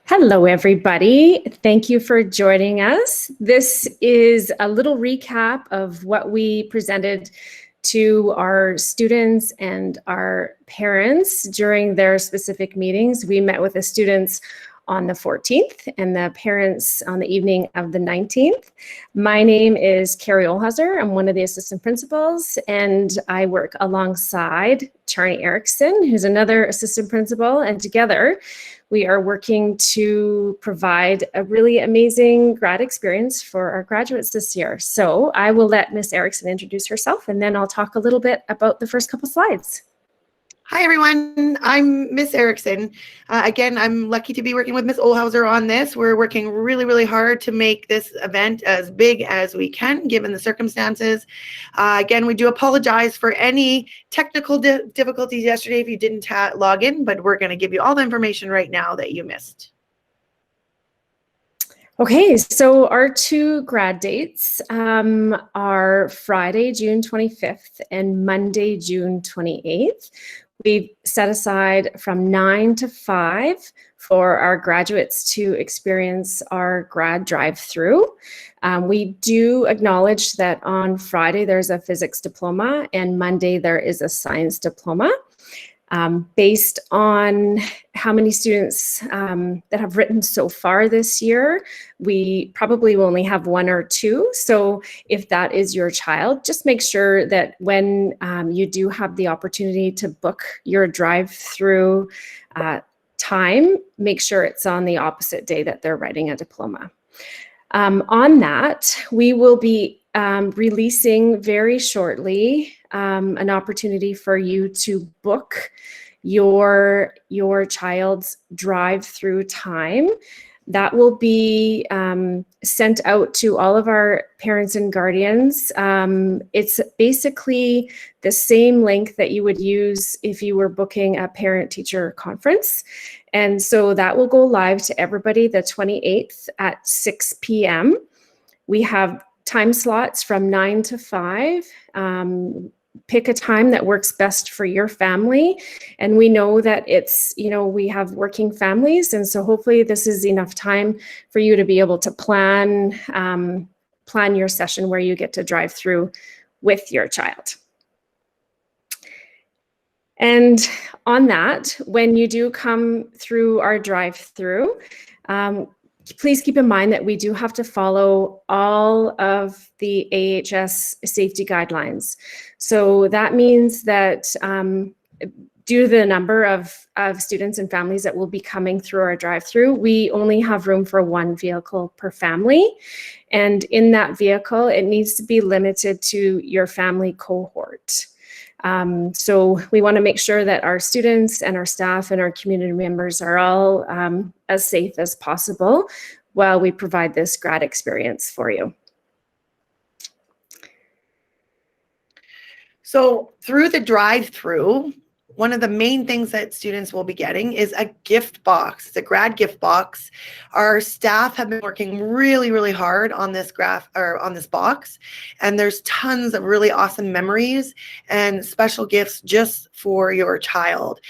Hello, everybody. Thank you for joining us. This is a little recap of what we presented to our students and our parents during their specific meetings. We met with the students on the 14th and the parents on the evening of the 19th. My name is Carrie Olhauser. I'm one of the assistant principals, and I work alongside Charnie Erickson, who's another assistant principal, and together we are working to provide a really amazing grad experience for our graduates this year. So I will let Miss Erickson introduce herself, and then I'll talk a little bit about the first couple slides. Hi, everyone. I'm Miss Erickson. Again, I'm lucky to be working with Miss Olhauser on this. We're working really, really hard to make this event as big as we can, given the circumstances. Again, we do apologize for any technical difficulties yesterday if you didn't log in, but we're going to give you all the information right now that you missed. Okay, so our two grad dates are Friday, June 25th and Monday, June 28th. We've set aside from 9 to 5 for our graduates to experience our grad drive-through. We do acknowledge that on Friday there's a physics diploma and Monday there is a science diploma. Based on how many students that have written so far this year, we probably will only have one or two. So if that is your child, just make sure that when you do have the opportunity to book your drive-through time, make sure it's on the opposite day that they're writing a diploma. On that, we will be releasing very shortly an opportunity for you to book your child's drive-through time. That will be sent out to all of our parents and guardians. It's basically the same link that you would use if you were booking a parent-teacher conference. And so that will go live to everybody the 28th at 6 p.m. We have time slots from 9 to 5. Pick a time that works best for your family. And we know that it's, we have working families. And so hopefully this is enough time for you to be able to plan your session where you get to drive through with your child. And on that, when you do come through our drive-through, please keep in mind that we do have to follow all of the AHS safety guidelines. So that means that due to the number of students and families that will be coming through our drive-through, we only have room for one vehicle per family. And in that vehicle, it needs to be limited to your family cohort. So we want to make sure that our students and our staff and our community members are all as safe as possible while we provide this grad experience for you. So through the drive-through, one of the main things that students will be getting is a gift box. It's a grad gift box. Our staff have been working really, really hard on this box, and there's tons of really awesome memories and special gifts just for your child.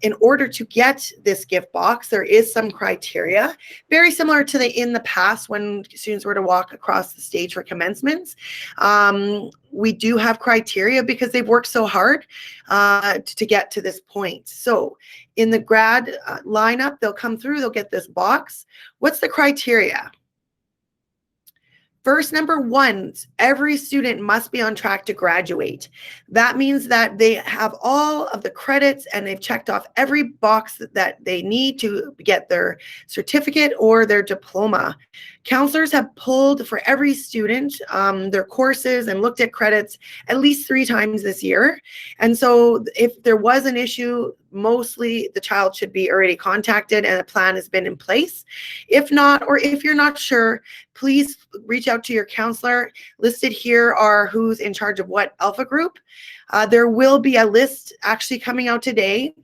In order to get this gift box, there is some criteria, very similar to in the past when students were to walk across the stage for commencements. We do have criteria because they've worked so hard to get to this point. So in the grad lineup, they'll come through, they'll get this box. What's the criteria? First, number one, every student must be on track to graduate. That means that they have all of the credits and they've checked off every box that they need to get their certificate or their diploma. Counselors have pulled for every student their courses and looked at credits at least 3 times this year. And so if there was an issue, mostly the child should be already contacted and a plan has been in place. If not, or if you're not sure, please reach out to your counselor. Listed here are who's in charge of what alpha group. There will be a list actually coming out today,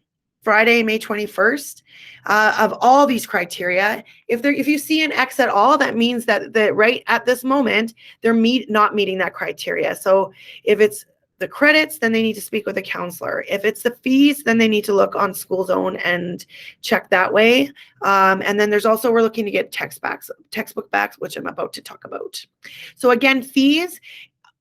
Friday, May 21st, of all these criteria. If you see an X at all, that means that right at this moment, they're not meeting that criteria. So if it's the credits, then they need to speak with a counselor. If it's the fees, then they need to look on School Zone and check that way. And then there's also, we're looking to get textbook backs, which I'm about to talk about. So again, fees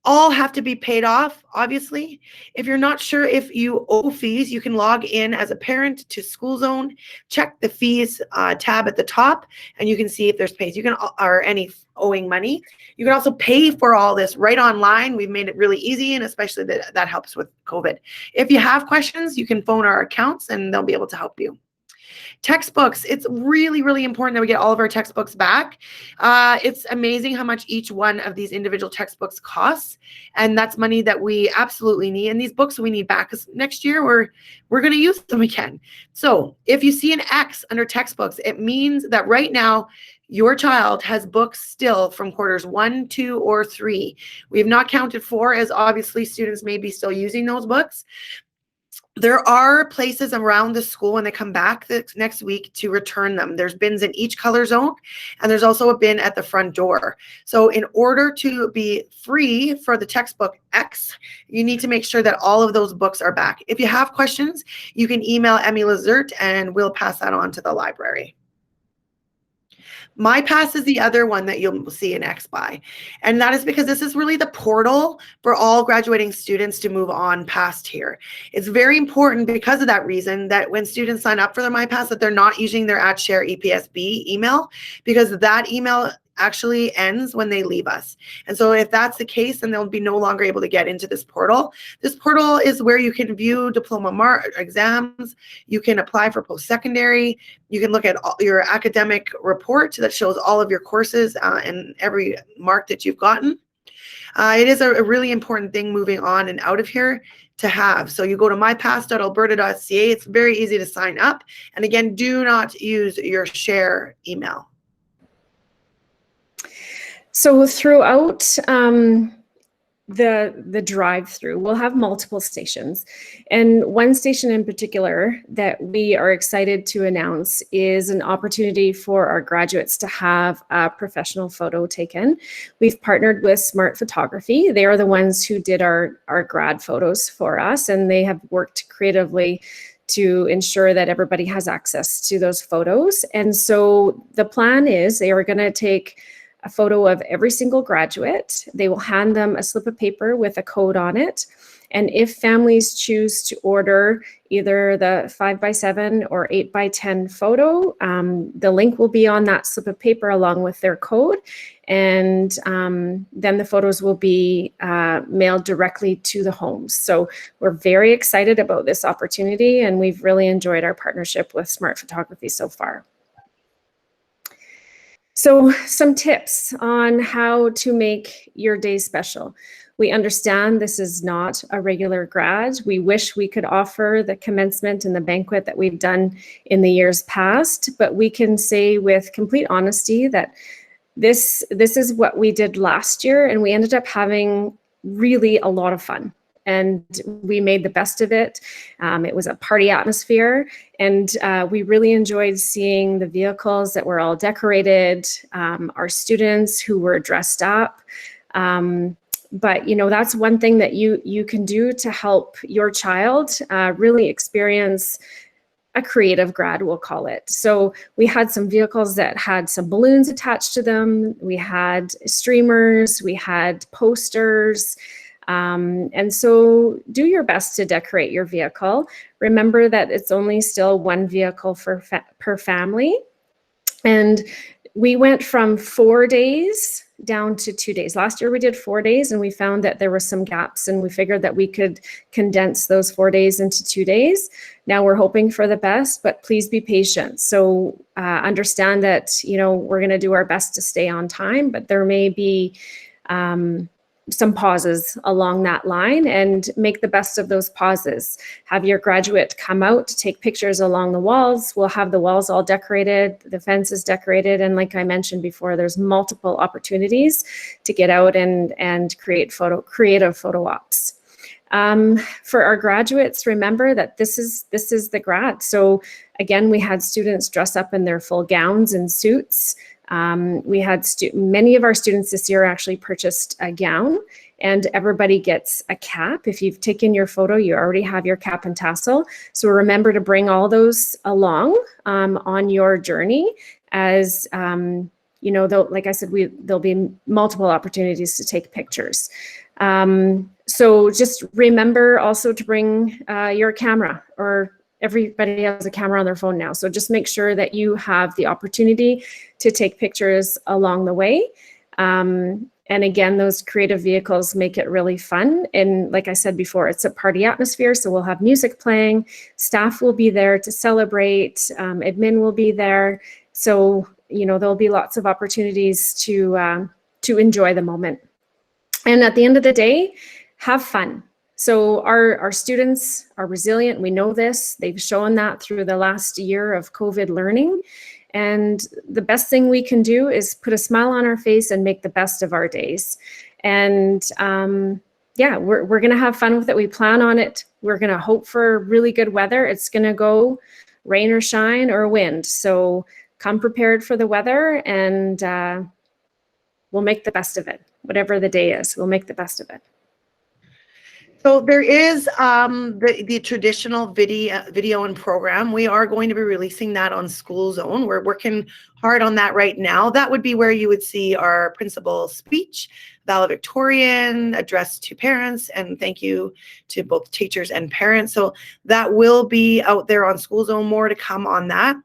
all have to be paid off, obviously. If you're not sure if you owe fees, you can log in as a parent to School Zone, check the fees tab at the top, and you can see if there's pays. You can, or any owing money. You can also pay for all this right online. We've made it really easy, and especially that helps with COVID. If you have questions, you can phone our accounts and they'll be able to help you. Textbooks, it's really, really important that we get all of our textbooks back. It's amazing how much each one of these individual textbooks costs, and that's money that we absolutely need. And these books we need back, because next year we're going to use them again. So if you see an X under textbooks, it means that right now your child has books still from quarters 1, 2, or 3. We have not counted 4, as obviously students may be still using those books. There are places around the school when they come back next week to return them. There's bins in each color zone, and there's also a bin at the front door. So in order to be free for the textbook X, you need to make sure that all of those books are back. If you have questions, you can email Emmy Lazert and we'll pass that on to the library. MyPass is the other one that you'll see an X by. And that is because this is really the portal for all graduating students to move on past here. It's very important because of that reason that when students sign up for their MyPass, that they're not using their @share EPSB email, because that email actually ends when they leave us. And so if that's the case, then they'll be no longer able to get into this portal. This portal is where you can view diploma exams, you can apply for post-secondary, you can look at your academic report that shows all of your courses and every mark that you've gotten. It is a really important thing moving on and out of here to have. So you go to mypass.alberta.ca. It's very easy to sign up. And again, do not use your share email. So throughout the drive-through, we'll have multiple stations. And one station in particular that we are excited to announce is an opportunity for our graduates to have a professional photo taken. We've partnered with Smart Photography. They are the ones who did our grad photos for us, and they have worked creatively to ensure that everybody has access to those photos. And so the plan is they are going to take a photo of every single graduate. They will hand them a slip of paper with a code on it. And if families choose to order either the 5x7 or 8x10 photo, the link will be on that slip of paper along with their code. And then the photos will be mailed directly to the homes. So we're very excited about this opportunity, and we've really enjoyed our partnership with Smart Photography so far. So some tips on how to make your day special. We understand this is not a regular grad. We wish we could offer the commencement and the banquet that we've done in the years past, but we can say with complete honesty that this is what we did last year, and we ended up having really a lot of fun. And we made the best of it. It was a party atmosphere, and we really enjoyed seeing the vehicles that were all decorated, our students who were dressed up. But you know, that's one thing that you can do to help your child really experience a creative grad, we'll call it. So we had some vehicles that had some balloons attached to them. We had streamers, we had posters. And so do your best to decorate your vehicle. Remember that it's only still one vehicle per family. And we went from 4 days down to 2 days. Last year we did 4 days, and we found that there were some gaps, and we figured that we could condense those 4 days into 2 days. Now we're hoping for the best, but please be patient. So understand that, you know, we're going to do our best to stay on time, but there may be some pauses along that line, and make the best of those pauses. Have your graduate come out to take pictures along the walls. We'll have the walls all decorated, the fences decorated, and like I mentioned before, there's multiple opportunities to get out and create creative photo ops. For our graduates, remember that this is the grad. So again, we had students dress up in their full gowns and suits. We had many of our students this year actually purchased a gown, and everybody gets a cap. If you've taken your photo, you already have your cap and tassel. So remember to bring all those along on your journey, as you know, like I said, there'll be multiple opportunities to take pictures. So just remember also to bring your camera, or everybody has a camera on their phone now. So just make sure that you have the opportunity to take pictures along the way. And again, those creative vehicles make it really fun. And like I said before, it's a party atmosphere. So we'll have music playing, staff will be there to celebrate, admin will be there. So, you know, there'll be lots of opportunities to enjoy the moment. And at the end of the day, have fun. So our students are resilient. We know this. They've shown that through the last year of COVID learning. And the best thing we can do is put a smile on our face and make the best of our days. And yeah, we're going to have fun with it. We plan on it. We're going to hope for really good weather. It's going to go rain or shine or wind. So come prepared for the weather, and we'll make the best of it. Whatever the day is, we'll make the best of it. So there is the traditional video and program. We are going to be releasing that on School Zone. We're working hard on that right now. That would be where you would see our principal's speech, valedictorian, address to parents, and thank you to both teachers and parents. So that will be out there on School Zone. More to come on that.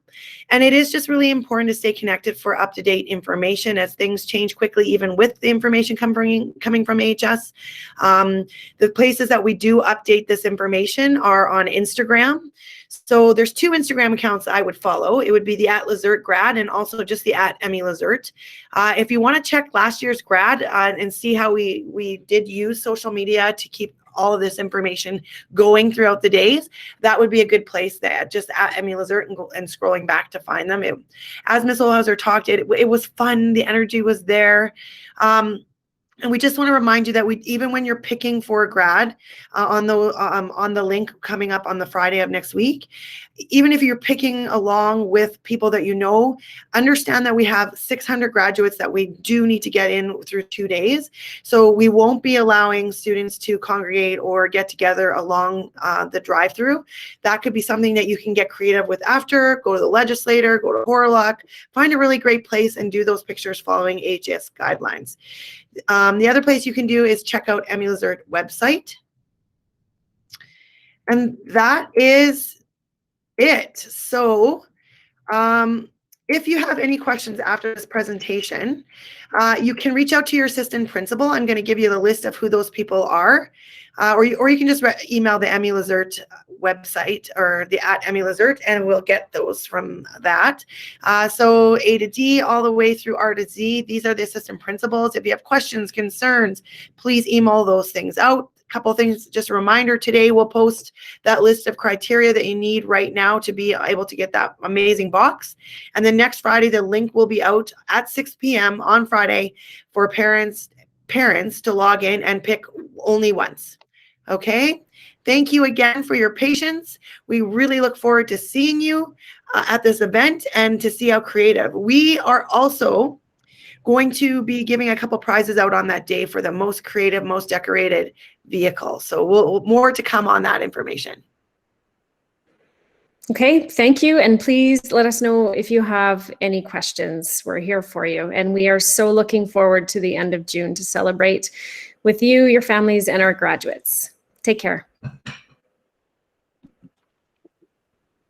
And it is just really important to stay connected for up-to-date information as things change quickly, even with the information coming from HS. The places that we do update this information are on Instagram. So there's 2 Instagram accounts I would follow. It would be the @LazertGrad and also just the @EmiLazert. If you want to check last year's grad and see how we did use social media to keep all of this information going throughout the days, that would be a good place there, just @EmiLazert and scrolling back to find them. As Ms. Olhauser talked, it was fun. The energy was there. And we just want to remind you that even when you're picking for a grad on the link coming up on the Friday of next week, even if you're picking along with people that you know, understand that we have 600 graduates that we do need to get in through 2 days. So we won't be allowing students to congregate or get together along the drive-through. That could be something that you can get creative with after. Go to the legislator, go to Horlock, find a really great place and do those pictures following HS guidelines. The other place you can do is check out EmiLazert website. And that is it. So if you have any questions after this presentation, you can reach out to your assistant principal. I'm going to give you the list of who those people are. Or you can just email the EmiLazert website or the @EmiLazert, and we'll get those from that. So A to D all the way through R to Z. These are the assistant principals. If you have questions, concerns, please email those things out. Couple things, just a reminder, today we'll post that list of criteria that you need right now to be able to get that amazing box. And then next Friday, the link will be out at 6 p.m. on Friday for parents to log in and pick only once. Okay, thank you again for your patience. We really look forward to seeing you at this event and to see how creative. We are also going to be giving a couple prizes out on that day for the most creative, most decorated vehicle. So more to come on that information. Okay, thank you. And please let us know if you have any questions. We're here for you. And we are so looking forward to the end of June to celebrate with you, your families, and our graduates. Take care.